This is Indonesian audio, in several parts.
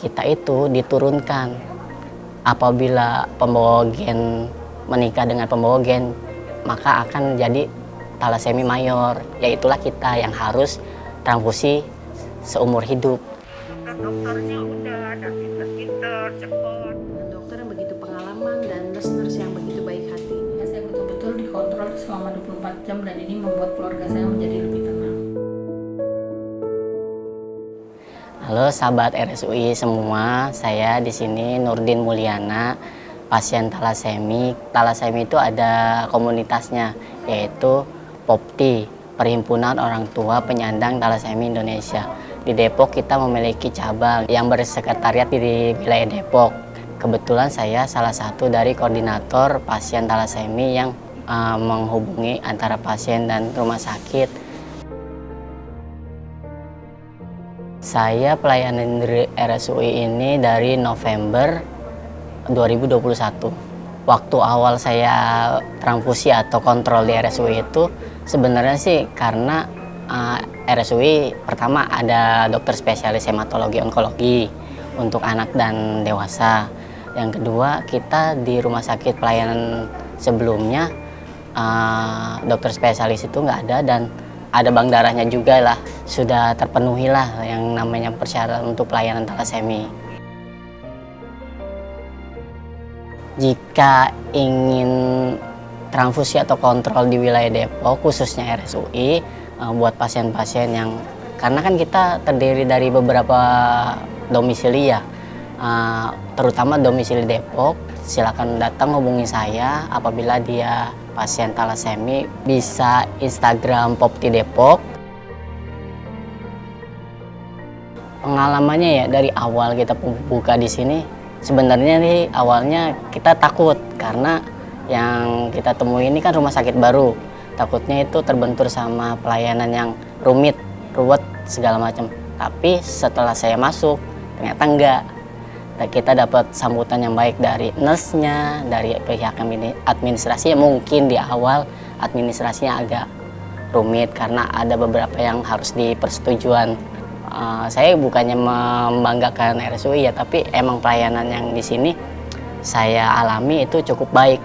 kita itu diturunkan. Apabila pembawa gen menikah dengan pembawa gen, maka akan jadi talasemi mayor. Yaitulah kita yang harus transfusi seumur hidup. Dokternya udah ada pinter-pinter, cepat. Dokter yang begitu pengalaman dan nurse-nurse yang begitu baik hati. Saya betul-betul dikontrol selama 24 jam dan ini membuat keluarga saya menjadi lebih tenang. Halo sahabat RSUI semua, saya di sini Nurdin Mulyana, pasien talasemi. Talasemi itu ada komunitasnya, yaitu POPTI, Perhimpunan Orang Tua Penyandang Talasemi Indonesia. Di Depok kita memiliki cabang yang bersekretariat di wilayah Depok. Kebetulan saya salah satu dari koordinator pasien talasemi yang menghubungi antara pasien dan rumah sakit. Saya pelayanan di RSUI ini dari November 2021. Waktu awal saya transfusi atau kontrol di RSUI itu sebenarnya sih karena RSUI pertama ada dokter spesialis hematologi onkologi untuk anak dan dewasa. Yang kedua, kita di rumah sakit pelayanan sebelumnya dokter spesialis itu nggak ada, dan ada bank darahnya juga lah, sudah terpenuhi lah yang namanya persyaratan untuk pelayanan talasemi. Jika ingin transfusi atau kontrol di wilayah Depok, khususnya RSUI, buat pasien-pasien yang, karena kan kita terdiri dari beberapa domisili ya, terutama domisili Depok, silakan datang hubungi saya apabila dia pasien talasemi. Bisa Instagram POPTI Depok. Pengalamannya ya dari awal kita buka di sini, sebenarnya nih awalnya kita takut karena yang kita temui ini kan rumah sakit baru. Takutnya itu terbentur sama pelayanan yang rumit, ruwet segala macam. Tapi setelah saya masuk ternyata enggak. Kita dapat sambutan yang baik dari nurse-nya, dari pihak administrasi. Mungkin di awal administrasinya agak rumit karena ada beberapa yang harus dipersetujuan. Saya bukannya membanggakan RSUI ya, tapi emang pelayanan yang di sini saya alami itu cukup baik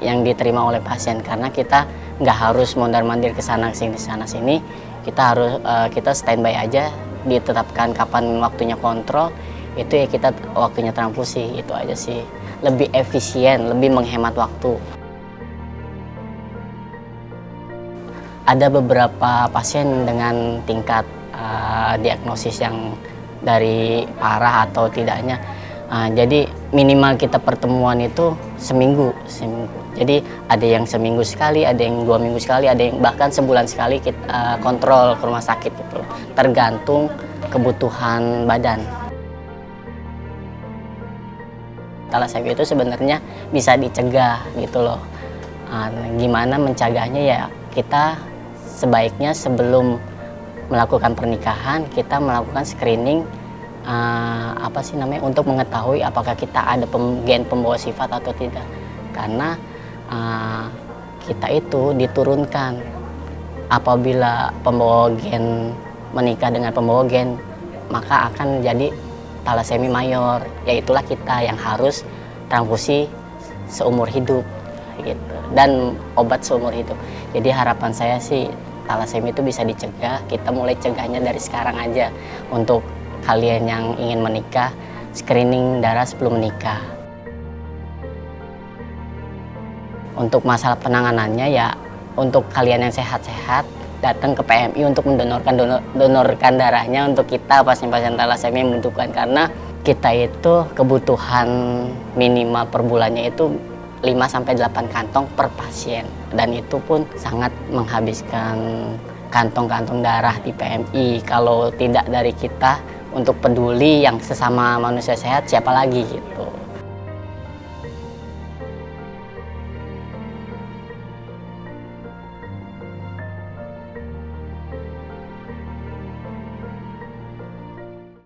yang diterima oleh pasien, karena kita nggak harus mondar-mandir ke sana sini. Kita standby aja, ditetapkan kapan waktunya kontrol, itu ya kita waktunya transfusi. Itu aja sih, lebih efisien, lebih menghemat waktu. Ada beberapa pasien dengan tingkat diagnosis yang dari parah atau tidaknya, jadi minimal kita pertemuan itu seminggu. Jadi ada yang seminggu sekali, ada yang 2 minggu sekali, ada yang bahkan sebulan sekali kita kontrol ke rumah sakit gitu, tergantung kebutuhan badan. Talasemi itu sebenarnya bisa dicegah gitu loh. Gimana mencegahnya ya, kita sebaiknya sebelum melakukan pernikahan kita melakukan screening untuk mengetahui apakah kita ada gen pembawa sifat atau tidak. Karena kita itu diturunkan. Apabila pembawa gen menikah dengan pembawa gen, maka akan jadi talasemi mayor. Yaitulah kita yang harus transfusi seumur hidup gitu, dan obat seumur hidup. Jadi harapan saya sih talasemi itu bisa dicegah. Kita mulai cegahnya dari sekarang aja. Untuk kalian yang ingin menikah, screening darah sebelum menikah. Untuk masalah penanganannya ya, untuk kalian yang sehat-sehat, datang ke PMI untuk mendonorkan darahnya untuk kita pasien-pasien talasemi yang membutuhkan. Karena kita itu kebutuhan minimal per bulannya itu 5-8 kantong per pasien, dan itu pun sangat menghabiskan kantong-kantong darah di PMI. Kalau tidak dari kita untuk peduli yang sesama manusia sehat, siapa lagi gitu.